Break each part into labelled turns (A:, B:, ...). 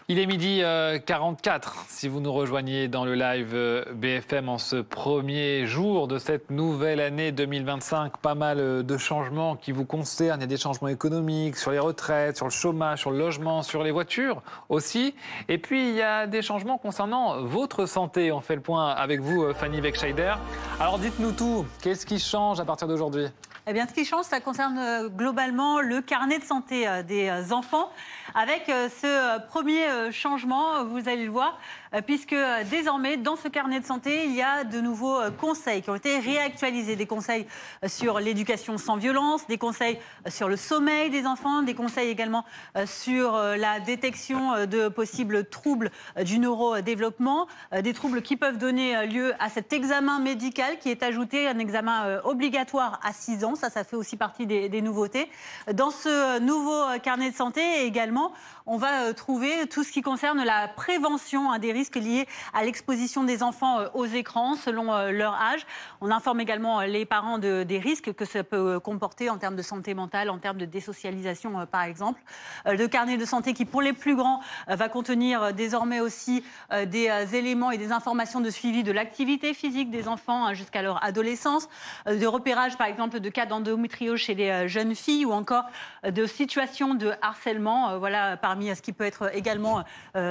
A: Il est midi 44, si vous nous rejoignez dans le live BFM en ce premier jour de cette nouvelle année 2025. Pas mal de changements qui vous concernent. Il y a des changements économiques sur les retraites, sur le chômage, sur le logement, sur les voitures aussi. Et puis il y a des changements concernant votre santé. On fait le point avec vous, Fanny Wegscheider. Alors dites-nous tout, qu'est-ce qui change à partir d'aujourd'hui ?
B: Eh bien, ce qui change, ça concerne globalement le carnet de santé des enfants. Avec ce premier changement, vous allez le voir, puisque désormais, dans ce carnet de santé, il y a de nouveaux conseils qui ont été réactualisés. Des conseils sur l'éducation sans violence, des conseils sur le sommeil des enfants, des conseils également sur la détection de possibles troubles du neurodéveloppement, des troubles qui peuvent donner lieu à cet examen médical qui est ajouté, un examen obligatoire à 6 ans. Ça fait aussi partie des nouveautés. Dans ce nouveau carnet de santé également, on va trouver tout ce qui concerne la prévention des risques liés à l'exposition des enfants aux écrans selon leur âge. On informe également les parents des risques que ça peut comporter en termes de santé mentale, en termes de désocialisation par exemple. Le carnet de santé qui, pour les plus grands, va contenir désormais aussi des éléments et des informations de suivi de l'activité physique des enfants jusqu'à leur adolescence, de repérage par exemple de cas d'endométriose chez les jeunes filles ou encore de situations de harcèlement, voilà parmi ce qui peut être également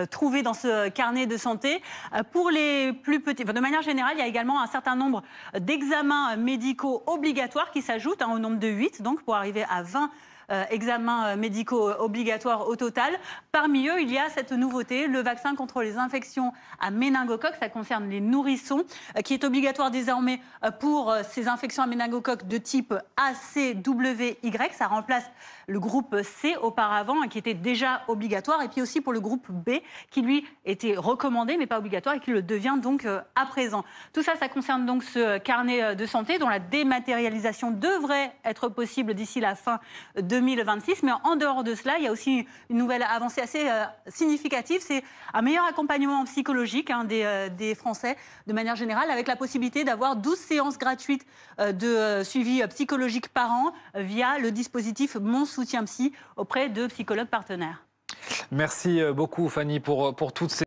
B: trouvé dans ce carnet de santé. Pour les plus petits, de manière générale, il y a également un certain nombre d'examens médicaux obligatoires qui s'ajoutent au nombre de 8, donc pour arriver à 20 examens médicaux obligatoires au total. Parmi eux, il y a cette nouveauté, le vaccin contre les infections à méningocoque, ça concerne les nourrissons, qui est obligatoire désormais pour ces infections à méningocoque de type A, C, W, Y. Ça remplace le groupe C auparavant, qui était déjà obligatoire, et puis aussi pour le groupe B, qui lui était recommandé, mais pas obligatoire, et qui le devient donc à présent. Tout ça, ça concerne donc ce carnet de santé, dont la dématérialisation devrait être possible d'ici la fin 2026. Mais en dehors de cela, il y a aussi une nouvelle avancée assez significative, c'est un meilleur accompagnement psychologique des Français de manière générale, avec la possibilité d'avoir 12 séances gratuites de suivi psychologique par an via le dispositif Mon Soutien Psy auprès de psychologues partenaires.
A: Merci beaucoup Fanny pour toutes ces